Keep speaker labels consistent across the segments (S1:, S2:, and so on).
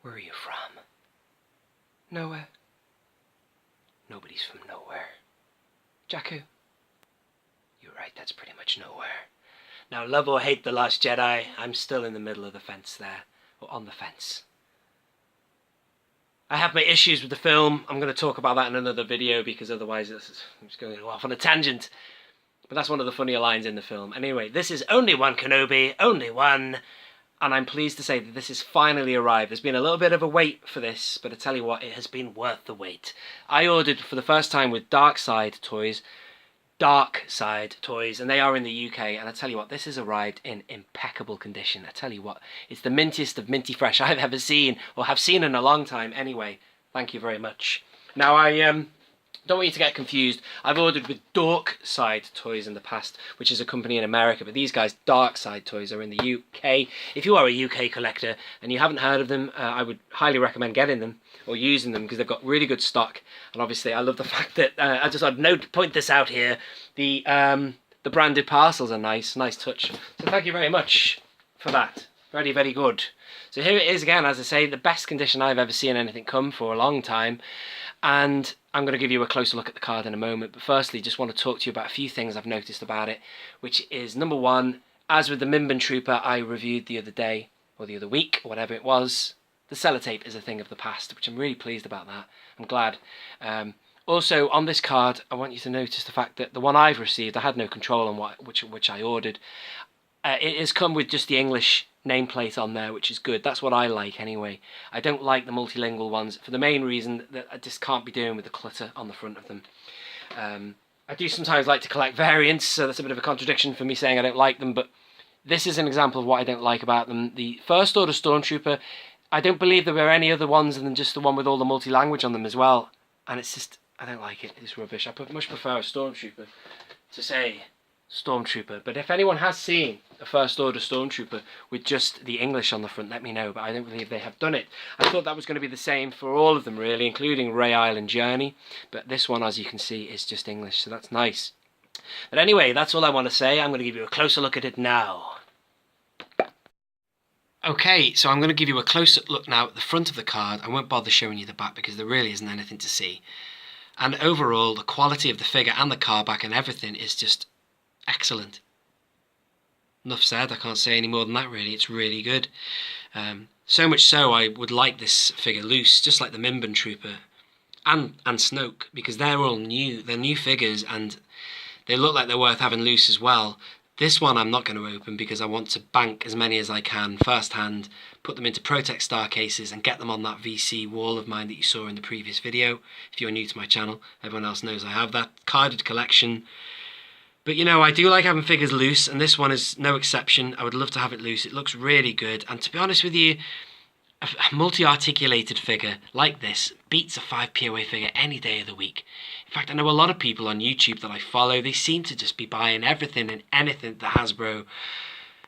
S1: Where are you from? Nowhere. Nobody's from nowhere. Jakku? You're right, that's pretty much nowhere. Now, love or hate The Last Jedi, I'm still in the middle of the fence there. Or on the fence. I have my issues with the film. I'm going to talk about that in another video because otherwise I'm just going off on a tangent. But that's one of the funnier lines in the film. Anyway, this is only one Kenobi, only one. And I'm pleased to say that this has finally arrived. There's been a little bit of a wait for this, but I tell you what, it has been worth the wait. I ordered for the first time with Dark Side Toys, and they are in the UK, and I tell you what, this has arrived in impeccable condition. I tell you what, it's the mintiest of minty fresh I've ever seen, or have seen in a long time anyway. Thank you very much. Now, I don't want you to get confused. I've ordered with Dork Side Toys in the past, which is a company in America, but these guys, Dark Side Toys, are in the UK. If you are a UK collector and you haven't heard of them, I would highly recommend getting them or using them because they've got really good stock. And obviously, I love the fact that I just I'd point this out here. The branded parcels are nice touch. So thank you very much for that. Very, very good. So here it is again, as I say, the best condition I've ever seen anything come for a long time. And I'm going to give you a closer look at the card in a moment, but firstly just want to talk to you about a few things I've noticed about it, which is number one, as with the Mimban Trooper I reviewed the other day, or the other week, or whatever it was, the sellotape is a thing of the past, which I'm really pleased about that. I'm glad. Also, on this card, I want you to notice the fact that the one I've received, I had no control on which I ordered. It has come with just the English nameplate on there, which is good. That's what I like anyway. I don't like the multilingual ones for the main reason that I just can't be doing with the clutter on the front of them. I do sometimes like to collect variants, so that's a bit of a contradiction for me saying I don't like them, but this is an example of what I don't like about them. The First Order Stormtrooper, I don't believe there were any other ones than just the one with all the multi-language on them as well, and it's just, I don't like it. It's rubbish. I much prefer a Stormtrooper to say Stormtrooper, but if anyone has seen a First Order Stormtrooper with just the English on the front, let me know, but I don't believe they have done it. I thought that was going to be the same for all of them really, including Ray Island Journey, but this one, as you can see, is just English, so that's nice. But anyway, that's all I want to say. I'm going to give you a closer look at it now. Okay, so I'm going to give you a close-up look now at the front of the card. I won't bother showing you the back because there really isn't anything to see. And overall, the quality of the figure and the cardback and everything is just excellent. Enough said, I can't say any more than that really, it's really good. So much so I would like this figure loose, just like the Mimban Trooper and Snoke, because they're all new, they're new figures and they look like they're worth having loose as well. This one I'm not going to open because I want to bank as many as I can first hand, put them into Protect Star cases and get them on that VC wall of mine that you saw in the previous video. If you're new to my channel, everyone else knows I have that carded collection. But you know, I do like having figures loose, and this one is no exception. I would love to have it loose. It looks really good, and to be honest with you, a multi-articulated figure like this beats a 5 POA figure any day of the week. In fact, I know a lot of people on YouTube that I follow, they seem to just be buying everything and anything that Hasbro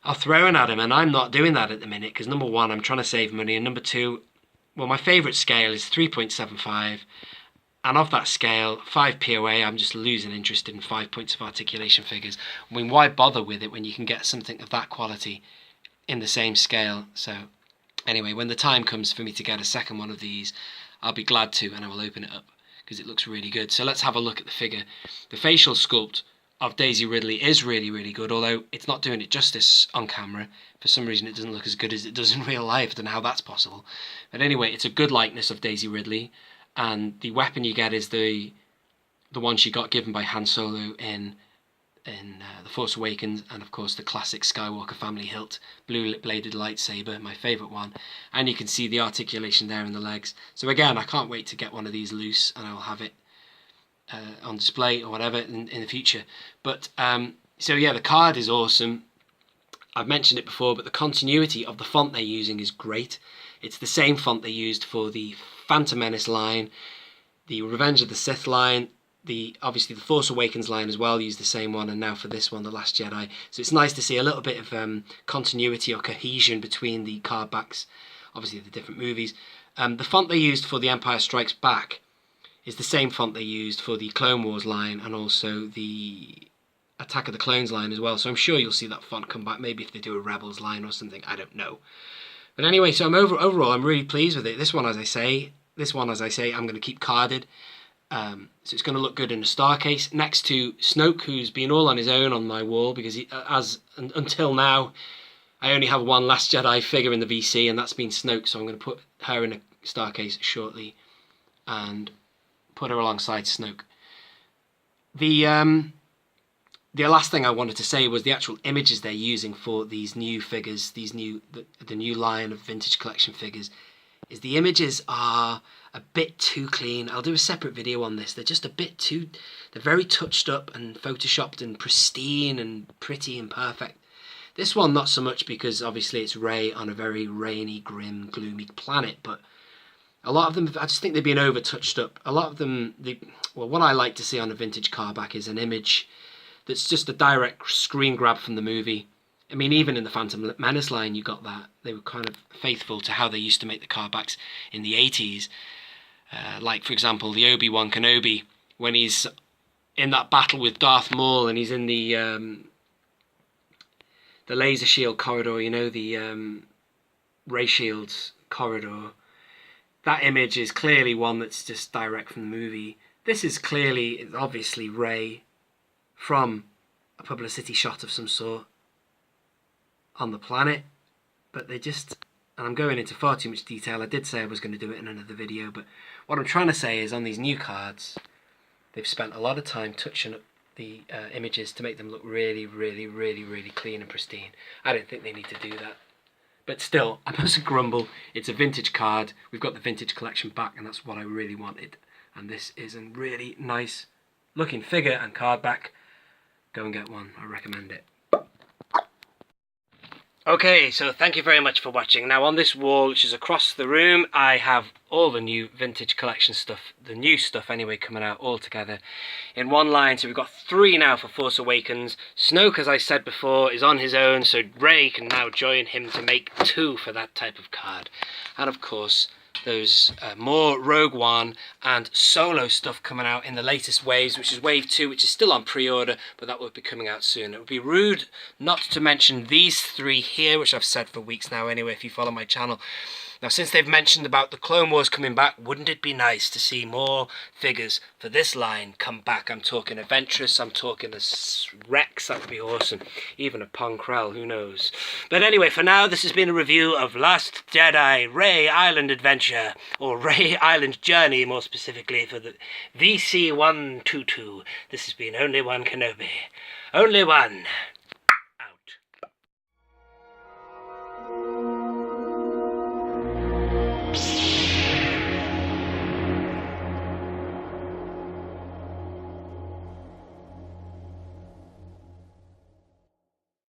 S1: are throwing at them, and I'm not doing that at the minute, because number one, I'm trying to save money, and number two, well, my favourite scale is 3.75, and of that scale, 5 POA, I'm just losing interest in 5 points of articulation figures. I mean, why bother with it when you can get something of that quality in the same scale? So, anyway, when the time comes for me to get a second one of these, I'll be glad to, and I will open it up, because it looks really good. So let's have a look at the figure. The facial sculpt of Daisy Ridley is really, really good, although it's not doing it justice on camera. For some reason, it doesn't look as good as it does in real life. I don't know how that's possible. But anyway, it's a good likeness of Daisy Ridley. And the weapon you get is the one she got given by Han Solo in The Force Awakens, and of course the classic Skywalker family hilt, blue-bladed lightsaber, my favourite one. And you can see the articulation there in the legs. So again, I can't wait to get one of these loose, and I will have it on display or whatever in the future. But so yeah, the card is awesome. I've mentioned it before, but the continuity of the font they're using is great. It's the same font they used for the Phantom Menace line, the Revenge of the Sith line, obviously the Force Awakens line as well, used the same one, and now for this one, The Last Jedi. So it's nice to see a little bit of continuity or cohesion between the cardbacks, obviously the different movies. The font they used for The Empire Strikes Back is the same font they used for the Clone Wars line and also the Attack of the Clones line as well. So I'm sure you'll see that font come back, maybe if they do a Rebels line or something, I don't know. But anyway, so overall, I'm really pleased with it. This one, as I say, I'm going to keep carded. So it's going to look good in a star case next to Snoke, who's been all on his own on my wall, because until now, I only have one Last Jedi figure in the VC, and that's been Snoke, so I'm going to put her in a star case shortly and put her alongside Snoke. The last thing I wanted to say was the actual images they're using for these new figures, the new line of vintage collection figures, is the images are a bit too clean. I'll do a separate video on this. They're just a bit too, they're very touched up and photoshopped and pristine and pretty and perfect. This one, not so much, because obviously it's Rey on a very rainy, grim, gloomy planet, but a lot of them, I just think they've been over-touched up. A lot of them, well, what I like to see on a vintage cardback is an image that's just a direct screen grab from the movie. I mean, even in the Phantom Menace line, you got that. They were kind of faithful to how they used to make the cardbacks in the 80s. Like, for example, the Obi-Wan Kenobi, when he's in that battle with Darth Maul and he's in the laser shield corridor, you know, the ray shields corridor. That image is clearly one that's just direct from the movie. This is clearly, obviously, Rey from a publicity shot of some sort on the planet. But they just, and I'm going into far too much detail. I did say I was going to do it in another video, but what I'm trying to say is on these new cards, they've spent a lot of time touching up the images to make them look really, really, really, really clean and pristine. I don't think they need to do that. But still, I must grumble. It's a vintage card. We've got the vintage collection back, and that's what I really wanted. And this is a really nice looking figure and card back. Go and get one. I recommend it. Okay, so thank you very much for watching. Now on this wall, which is across the room, I have all the new vintage collection stuff, the new stuff anyway, coming out all together in one line. So we've got 3 now for Force Awakens. Snoke, as I said before, is on his own, so Rey can now join him to make 2 for that type of card. And of course, those more Rogue One and Solo stuff coming out in the latest waves, which is Wave 2, which is still on pre-order, but that will be coming out soon. It would be rude not to mention these 3 here, which I've said for weeks now anyway, if you follow my channel. Now, since they've mentioned about the Clone Wars coming back, wouldn't it be nice to see more figures for this line come back? I'm talking a Ventress, I'm talking a Rex, that would be awesome. Even a Ponkrell, who knows? But anyway, for now, this has been a review of Last Jedi Rey Island Adventure, or Rey Island Journey, more specifically, for the VC122. This has been Only One Kenobi. Only one.